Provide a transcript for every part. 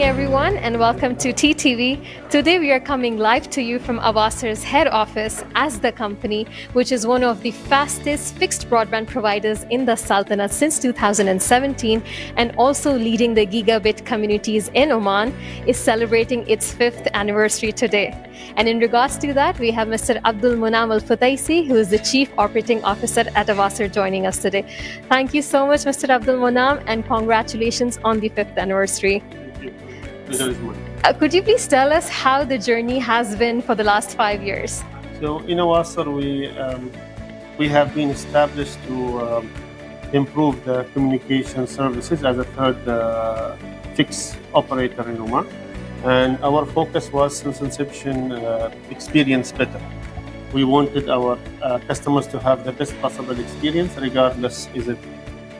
everyone, and welcome to TTV. Today we are coming live to you from Awasr's head office as the company, which is one of the fastest fixed broadband providers in the Sultanate since 2017, and also leading the gigabit communities in Oman, is celebrating its 5th anniversary today. And in regards to that, we have Mr. Abdul Munam Al-Futaisi, who is the Chief Operating Officer at Awasr, joining us today. Thank you so much, Mr. Abdul Munam, and congratulations on the 5th anniversary. Could you please tell us how the journey has been for the last 5 years? So in Awasr, we have been established to improve the communication services as a third fixed operator in Oman. And our focus was, since inception, experience better. We wanted our customers to have the best possible experience, regardless is it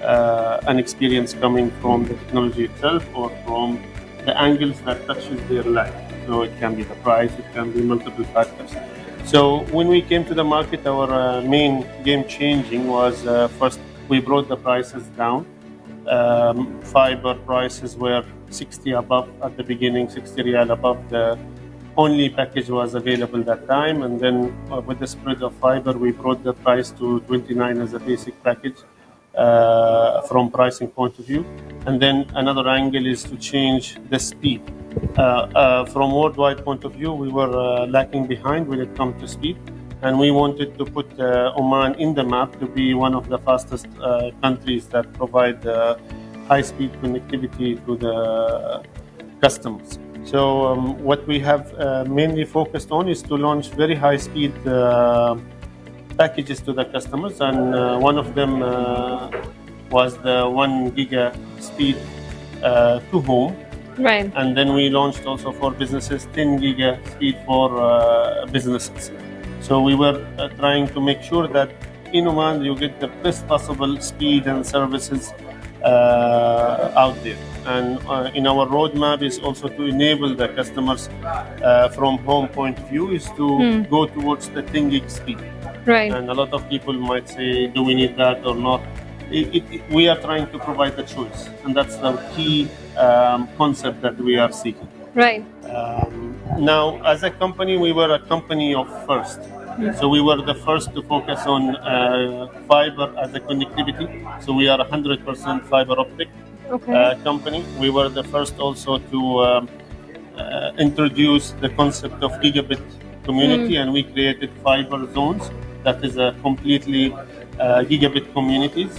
an experience coming from the technology itself or from the angles that touches their life. So it can be the price, it can be multiple factors. So when we came to the market, our main game changing was first we brought the prices down. Fiber prices were 60 above at the beginning, 60 riyal above the only package was available that time. And then with the spread of fiber, we brought the price to 29 as a basic package. From pricing point of view, and then another angle is to change the speed. From worldwide point of view, we were lacking behind when it comes to speed, and we wanted to put Oman in the map to be one of the fastest countries that provide high-speed connectivity to the customers. So what we have mainly focused on is to launch very high-speed packages to the customers, and one of them was the 1 giga speed to home. Right. And then we launched also for businesses 10 giga speed for businesses. So we were trying to make sure that in Oman you get the best possible speed and services out there. And in our roadmap is also to enable the customers from home point of view is to go towards the 10 gig speed. Right. And a lot of people might say, do we need that or not? We are trying to provide the choice, and that's the key concept that we are seeking. Right. Now, as a company, we were a company of first. So we were the first to focus on fiber as a connectivity. So we are 100% fiber optic company. We were the first also to introduce the concept of gigabit community, and we created fiber zones. That is a completely gigabit communities.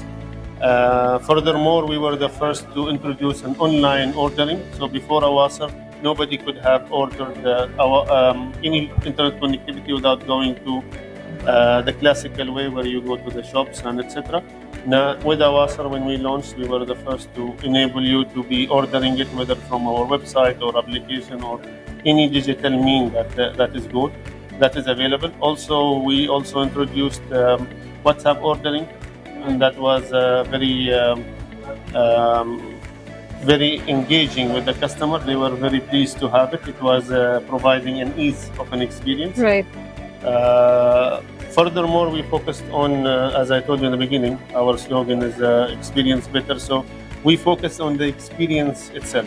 Furthermore, we were the first to introduce an online ordering. So before Awasr, nobody could have ordered any internet connectivity without going to the classical way where you go to the shops and etc. Now, with Awasr, when we launched, we were the first to enable you to be ordering it, whether from our website or application or any digital mean that is good. That is available. Also, we also introduced WhatsApp ordering, and that was very engaging with the customer. They were very pleased to have it. It was providing an ease of an experience. Right. Furthermore, we focused on, as I told you in the beginning, our slogan is experience better. So we focused on the experience itself.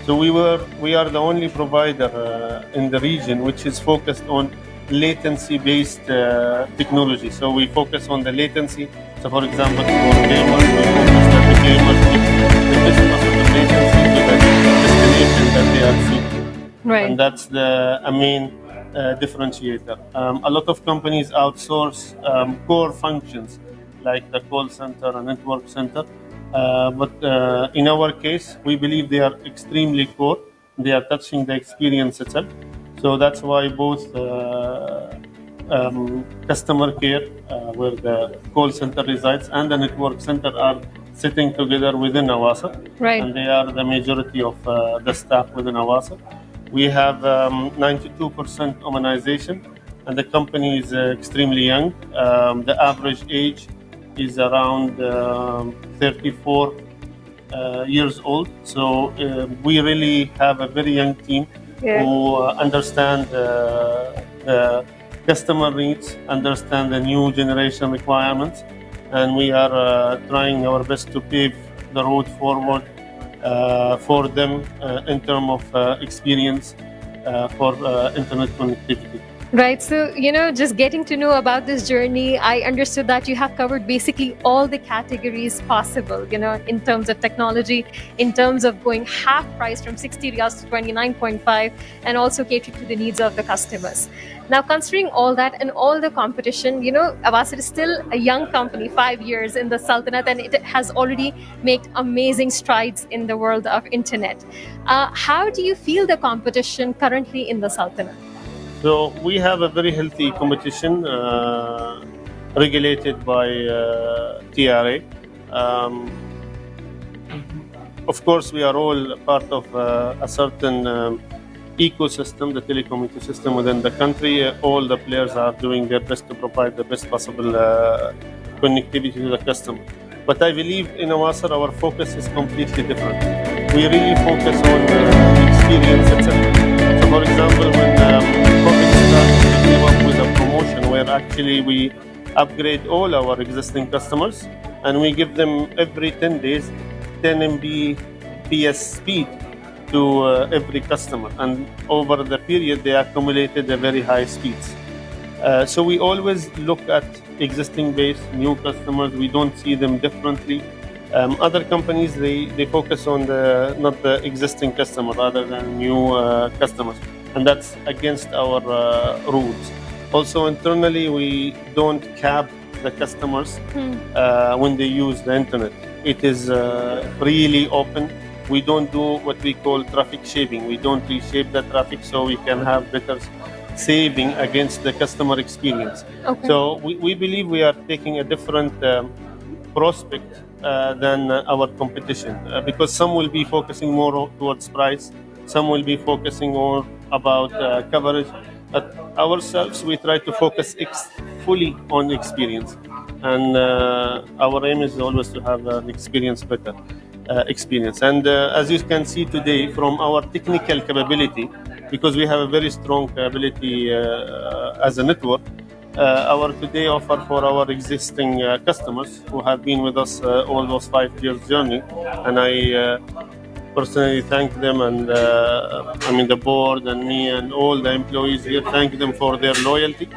So we are the only provider in the region which is focused on latency-based technology. So we focus on the latency. So for example, for gamers, we focus that the gamers get the best possible latency to the destination that they are seeking. Right. And that's a main differentiator. A lot of companies outsource core functions like the call center and network center. But in our case, we believe they are extremely core. They are touching the experience itself. So that's why both customer care, where the call center resides, and the network center are sitting together within Awasr. Right. And they are the majority of the staff within Awasr. We have 92% Omanization, and the company is extremely young. The average age is around 34 years old. So we really have a very young team who understand the customer needs, understand the new generation requirements, and we are trying our best to pave the road forward for them in terms of experience for internet connectivity. Right. So, just getting to know about this journey, I understood that you have covered basically all the categories possible, in terms of technology, in terms of going half price from 60 riyals to 29.5, and also catering to the needs of the customers. Now, considering all that and all the competition, Awasr is still a young company, 5 years in the Sultanate, and it has already made amazing strides in the world of internet. How do you feel the competition currently in the Sultanate? So we have a very healthy competition regulated by TRA. Of course, we are all part of a certain ecosystem, the telecom ecosystem within the country. All the players are doing their best to provide the best possible connectivity to the customer. But I believe in Awasr, our focus is completely different. We really focus on experience itself. So, for example, when COVID started, we came up with a promotion where actually we upgrade all our existing customers and we give them every 10 days 10 Mbps speed to every customer. And over the period, they accumulated a very high speeds. So we always look at existing base, new customers. We don't see them differently. Other companies, they focus on not the existing customer rather than new customers, and that's against our rules. Also internally, we don't cap the customers when they use the internet. It is really open. We don't do what we call traffic shaping. We don't reshape the traffic so we can have better saving against the customer experience. Okay. So we believe we are taking a different prospect than our competition because some will be focusing more towards price, some will be focusing more about coverage. But ourselves, we try to focus fully on experience, and our aim is always to have an better experience. And as you can see today from our technical capability, because we have a very strong capability as a network, our today offer for our existing customers who have been with us all those 5 years journey, and I personally thank them, and the board and me and all the employees here thank them for their loyalty.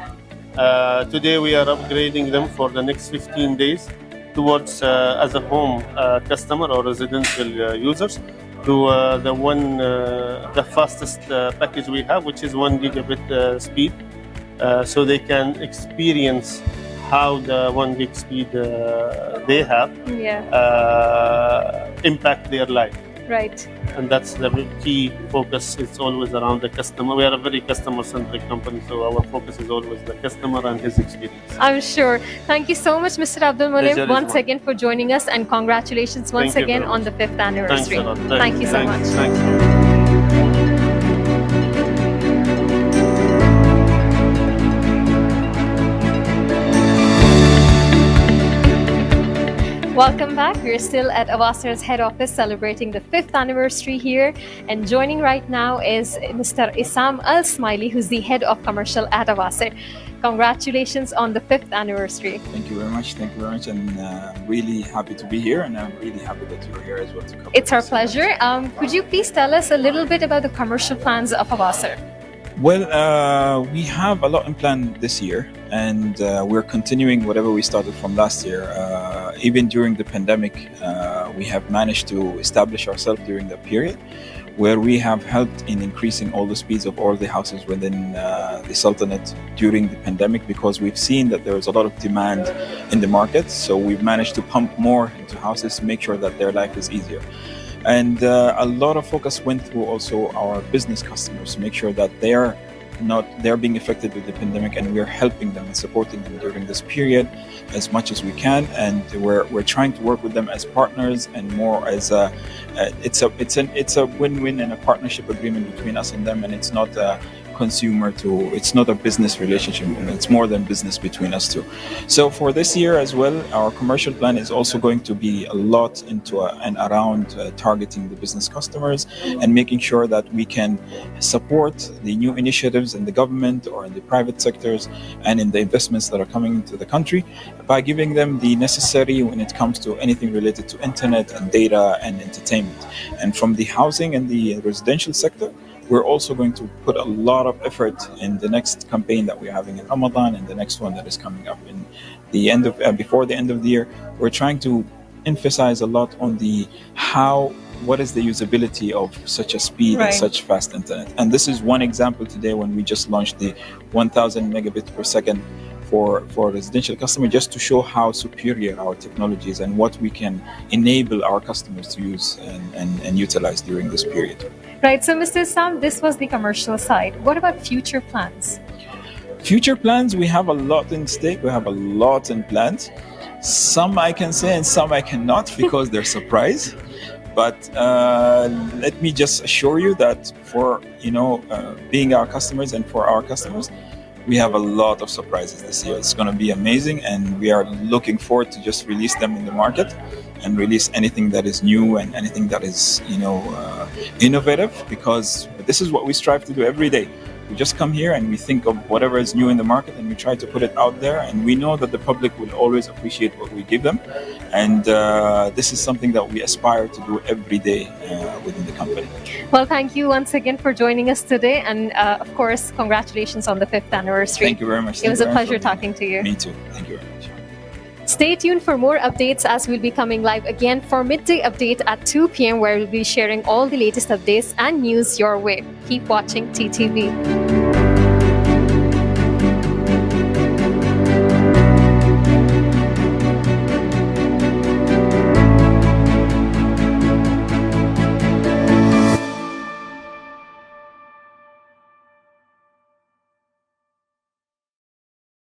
Today we are upgrading them for the next 15 days towards as a home customer or residential users to the fastest package we have, which is 1 gigabit speed. So they can experience how the 1 gig speed they have impact their life. Right. And that's the key focus. It's always around the customer. We are a very customer-centric company, so our focus is always the customer and his experience. I'm sure. Thank you so much, Mr. Abdul Mulim, once again for joining us, and congratulations once again on the 5th anniversary. Thanks a lot. Thank you so much. Thanks. Welcome back. We're still at Awasr's head office celebrating the 5th anniversary here. And joining right now is Mr. Isam Al Smiley, who's the head of commercial at Awasr. Congratulations on the 5th anniversary. Thank you very much. And I'm really happy to be here, and I'm really happy that you're here as well to cover. It's our pleasure. Could you please tell us a little bit about the commercial plans of Awasr? Well, we have a lot in plan this year, and we're continuing whatever we started from last year. Even during the pandemic, we have managed to establish ourselves during that period, where we have helped in increasing all the speeds of all the houses within the Sultanate during the pandemic, because we've seen that there is a lot of demand in the market. So we've managed to pump more into houses to make sure that their life is easier. And a lot of focus went through also our business customers to make sure that they're being affected with the pandemic, and we're helping them and supporting them during this period as much as we can. And we're trying to work with them as partners and more as it's a win-win and a partnership agreement between us and them, and it's not a consumer to, it's not a business relationship. It's more than business between us two. So for this year as well, our commercial plan is also going to be a lot into and around targeting the business customers and making sure that we can support the new initiatives in the government or in the private sectors and in the investments that are coming into the country by giving them the necessary when it comes to anything related to internet and data and entertainment. And from the housing and the residential sector, we're also going to put a lot of effort in the next campaign that we're having in Ramadan and the next one that is coming up in the end of before the end of the year. We're trying to emphasize a lot on what is the usability of such a speed and such fast internet. And this is one example today when we just launched the 1000 megabits per second for residential customer, just to show how superior our technology is and what we can enable our customers to use and utilize during this period. Right. So, Mr. Sam, this was the commercial side. What about future plans? Future plans, we have a lot in stake. We have a lot in plans. Some I can say and some I cannot because they're surprise. But let me just assure you that for being our customers and for our customers, we have a lot of surprises this year. It's going to be amazing, and we are looking forward to just release them in the market and release anything that is new and anything that is innovative, because this is what we strive to do every day. We just come here and we think of whatever is new in the market and we try to put it out there, and we know that the public will always appreciate what we give them, and this is something that we aspire to do every day within the company. Well, thank you once again for joining us today, and of course, congratulations on the 5th anniversary. Thank you very much. It was a pleasure talking to you. Me too. Thank you very much. Stay tuned for more updates as we'll be coming live again for midday update at 2 p.m. where we'll be sharing all the latest updates and news your way. Keep watching TTV.